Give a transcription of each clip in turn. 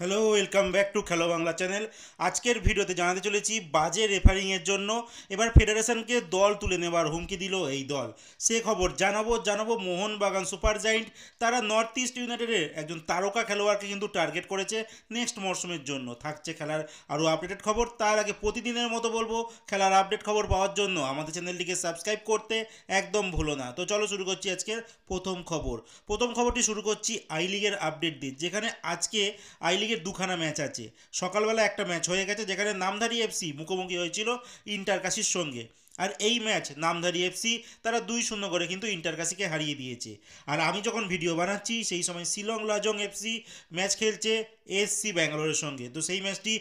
Hello, welcome back to খেলো Bangla channel. আজকের ভিডিওতে জানাতে চলেছি বাজে রেফারিংয়ের জন্য এবার ফেডারেশনকে দল তুলে নেবার হুমকি দিল এই দল। সে খবর জানাবো মোহনবাগান সুপার জায়েন্ট তারা নর্থ ইস্ট ইউনাইটেডের একজন তারকা খেলোয়াড়কে কিন্তু টার্গেট করেছে নেক্সট মরশুমের জন্য। থাকছে খেলার আরও আপডেটেড খবর। তার আগে প্রতিদিনের মতো বলবো, খেলার আপডেট খবর পাওয়ার জন্য আমাদের চ্যানেলটিকে সাবস্ক্রাইব করতে একদম ভুলো না। তো চলো শুরু করছি আজকের প্রথম খবর। প্রথম খবরটি শুরু করছি আই লিগের আপডেট দিয়ে, যেখানে আজকে আই লিগের দুখানা ম্যাচ আছে। সকালবেলা একটা ম্যাচ হয়ে গেছে যেখানে নামধারী এফসি মুখোমুখি হয়েছিল ইন্টারকাশির সঙ্গে। আর এই ম্যাচ নামধারী এফসি তারা 2-0 করে কিন্তু ইন্টারকাশিকে হারিয়ে দিয়েছে। আর আমি যখন ভিডিও বানাচ্ছি সেই সময় শিলং লাজং এফসি ম্যাচ খেলছে এসসি ব্যাঙ্গালোরের সঙ্গে। তো সেই ম্যাচটি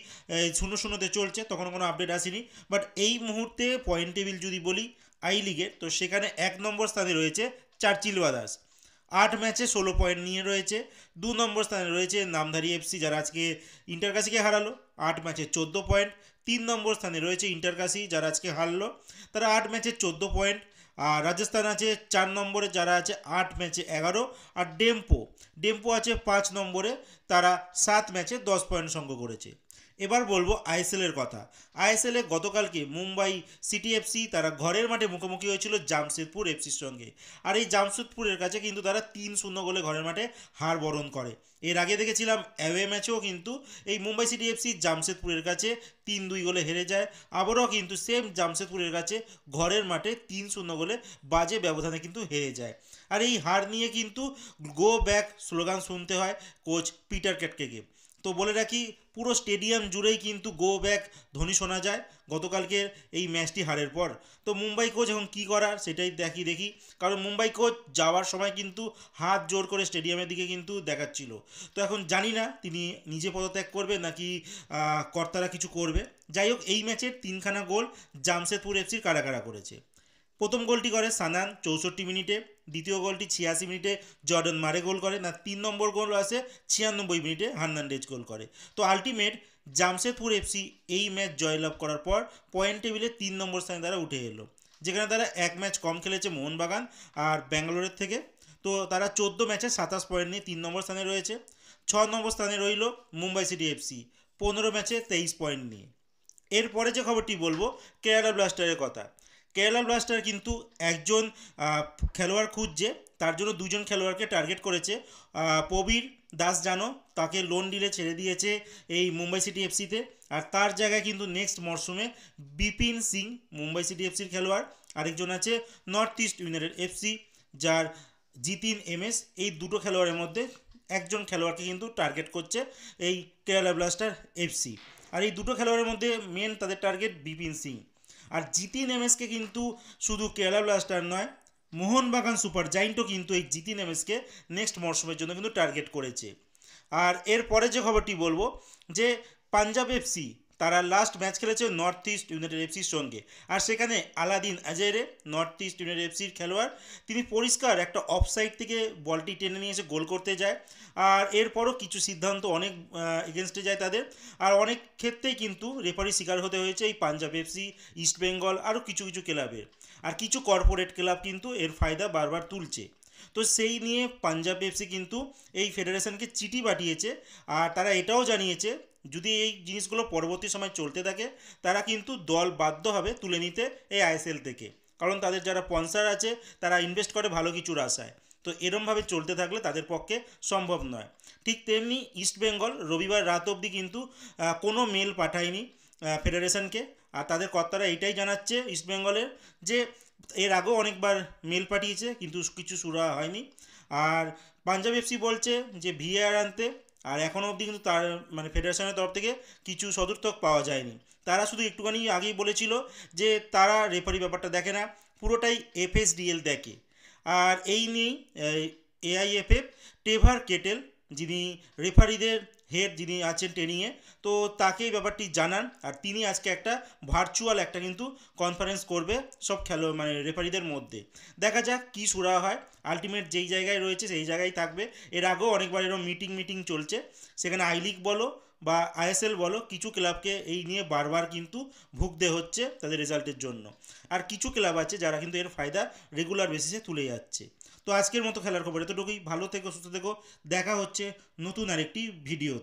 0-0-তে চলছে, তখন কোনো আপডেট আসেনি। বাট এই মুহূর্তে পয়েন্ট টেবিল যদি বলি আই লিগের, তো সেখানে 1 নম্বর স্থানে রয়েছে চার্চিল ব্রাদার্স, 8 ম্যাচে 16 পয়েন্ট নিয়ে রয়েছে। 2 নম্বর স্থানে রয়েছে নামধারী এফসি, যারা আজকে ইন্টারকাশিকে হারালো, 8 ম্যাচে 14 পয়েন্ট। 3 নম্বর স্থানে রয়েছে ইন্টারকাশি, যারা আজকে হারলো, তারা 8 ম্যাচে 14 পয়েন্ট। আর রাজস্থান আছে 4 নম্বরে, যারা আছে 8 ম্যাচে 11। আর ডেম্পো আছে 5 নম্বরে, তারা 7 ম্যাচে 10 পয়েন্ট সংগ্রহ করেছে। এবার বলবো আইএসএলের কথা। আইএসএলে গতকালকে মুম্বাই সিটি এফসি তারা ঘরের মাঠে মুখোমুখি হয়েছিল জামশেদপুর এফসির সঙ্গে। আর এই জামশেদপুরের কাছে কিন্তু তারা 3-0 গোলে ঘরের মাঠে হার বরণ করে। এর আগে দেখেছিলাম অ্যাওয়ে ম্যাচেও কিন্তু এই মুম্বাই সিটি এফসি জামশেদপুরের কাছে 3-2 গোলে হেরে যায়। আবারও কিন্তু সেম জামশেদপুরের কাছে ঘরের মাঠে 3-0 গোলে বাজে ব্যবধানে কিন্তু হেরে যায়। আর এই হার নিয়ে কিন্তু গো ব্যাক স্লোগান শুনতে হয় কোচ পিটার ক্যাটকেকে। তো বলে রাখি, পুরো স্টেডিয়াম জুড়েই কিন্তু গো ব্যাক ধ্বনি শোনা যায় গতকালকের এই ম্যাচটি হারের পর। তো মুম্বাই কোচ এখন কী করার সেটাই দেখি। কারণ মুম্বাই কোচ যাওয়ার সময় কিন্তু হাত জোর করে স্টেডিয়ামের দিকে কিন্তু দেখাচ্ছিল। তো এখন জানি না তিনি নিজে পদত্যাগ করবে নাকি কর্তারা কিছু করবে। যাই হোক, এই ম্যাচের 3খানা গোল জামশেদপুর এফসির কারা করেছে। প্রথম গোলটি করে সানান 64 মিনিটে, দ্বিতীয় গোলটি 86 মিনিটে জর্ডন মারে গোল করে, না 3 নম্বর গোল আসে 96 মিনিটে হার্নান্ডেজ গোল করে। তো আলটিমেট জামশেদপুর এফসি এই ম্যাচ জয়লাভ করার পর পয়েন্ট টেবিলে 3 নম্বর স্থানে তারা উঠে এলো, যেখানে তারা 1 ম্যাচ কম খেলেছে মোহনবাগান আর ব্যাঙ্গালোরের থেকে। তো তারা 14 ম্যাচে 27 পয়েন্ট নিয়ে 3 নম্বর স্থানে রয়েছে। 6 নম্বর স্থানে রইল মুম্বাই সিটি এফসি 15 ম্যাচে 23 পয়েন্ট নিয়ে। এরপরে যে খবরটি বলবো কেরালা ব্লাস্টারের কথা। কেরালা ব্লাস্টার কিন্তু একজন খেলোয়াড় খুঁজছে, তার জন্য 2জন খেলোয়াড়কে টার্গেট করেছে। প্রবীর দাস জানো, তাকে লোন ডিলে ছেড়ে দিয়েছে এই মুম্বাই সিটি এফসিতে। আর তার জায়গায় কিন্তু নেক্সট মরশুমে বিপিন সিং মুম্বাই সিটি এফসির খেলোয়াড়, আরেকজন আছে নর্থ ইস্ট ইউনাইটেড এফসি যার জিতিন এমএস, এই দুটো খেলোয়াড়ের মধ্যে একজন খেলোয়াড়কে কিন্তু টার্গেট করছে এই কেরালা ব্লাস্টার এফসি। আর এই দুটো খেলোয়াড়ের মধ্যে মেন তাদের টার্গেট বিপিন সিং। আর জিতিন এমএসকে কিন্তু শুধু কেরালা ব্লাস্টার নয়, মোহনবাগান সুপার জায়েন্টও কিন্তু এই জিতিন এমএসকে নেক্সট মরশুমের জন্য কিন্তু টার্গেট করেছে। আর এরপরে যে খবরটি বলবো, যে পাঞ্জাব এফসি তারা লাস্ট ম্যাচ খেলেছে নর্থ ইস্ট ইউনাইটেড এফসির সঙ্গে। আর সেখানে আলাদিন আজেরে নর্থ ইস্ট ইউনাইটেড এফসির খেলোয়াড়, তিনি পরিষ্কার একটা অফসাইড থেকে বলটি টেনে নিয়ে এসে গোল করতে যায়। আর এরপরও কিছু সিদ্ধান্ত অনেক এগেনস্টে যায় তাদের। আর অনেক ক্ষেত্রেই কিন্তু রেফারি শিকার হতে হয়েছে এই পাঞ্জাব এফসি, ইস্ট বেঙ্গল, আরও কিছু ক্লাবের। আর কিছু কর্পোরেট ক্লাব কিন্তু এর ফায়দা বারবার তুলছে। তো সেই নিয়ে পাঞ্জাব এফসি কিন্তু এই ফেডারেশনকে চিঠি পাঠিয়েছে। আর তারা এটাও জানিয়েছে, যদি এই জিনিসগুলো পরবর্তী সময় চলতে থাকে তারা কিন্তু দল বাধ্য হবে তুলে নিতে এই আইএসএল থেকে। কারণ তাদের যারা স্পন্সর আছে তারা ইনভেস্ট করে ভালো কিছুর আশায়। তো এরমভাবে চলতে থাকলে তাদের পক্ষে সম্ভব নয়। ঠিক তেমনি ইস্ট বেঙ্গল রবিবার রাত অবধি কিন্তু কোনো মেল পাঠায়নি ফেডারেশনকে। আর তাদের কর্তারা এইটাই জানাচ্ছে ইস্ট বেঙ্গলের, যে এর আগেও অনেকবার মেল পাঠিয়েছে কিন্তু কিছু সুরা হয়নি। আর পাঞ্জাব এফসি বলছে যে ভিএআর আনতে, আর এখনও অবধি কিন্তু তার মানে ফেডারেশনের তরফ থেকে কিছু সদুত্তর পাওয়া যায়নি। তারা শুধু একটুখানি আগেই বলেছিল যে তারা রেফারি ব্যাপারটা দেখে না, পুরোটাই এফএসডিএল দেখে। আর এই নিয়েই এআইএফএফ টেভার কেটেল, যিনি রেফারিদের হেড যিনি আছেন ট্রেনিংয়ে, তো তাকে এই ব্যাপারটি জানান। আর তিনি আজকে একটা ভার্চুয়াল একটা কিন্তু কনফারেন্স করবে সব মানে রেফারিদের মধ্যে। দেখা যাক কী সুরা হয়। আলটিমেট যেই জায়গায় রয়েছে সেই জায়গায় থাকবে। এর আগেও অনেকবার এরকম মিটিং চলছে, সেখানে আই লিগ বলো বা আইএসএল বলো, কিছু ক্লাবকে এই নিয়ে বারবার কিন্তু ভুগতে হচ্ছে তাদের রেজাল্টের জন্য। আর কিছু ক্লাব আছে যারা কিন্তু এর ফায়দা রেগুলার বেসিসে তুলে যাচ্ছে। তো আজকের মতো খেলার খবর এতটুকুই। ভালো থেকো, সুস্থ থেকো, দেখা হচ্ছে নতুন আরেকটি ভিডিওতে।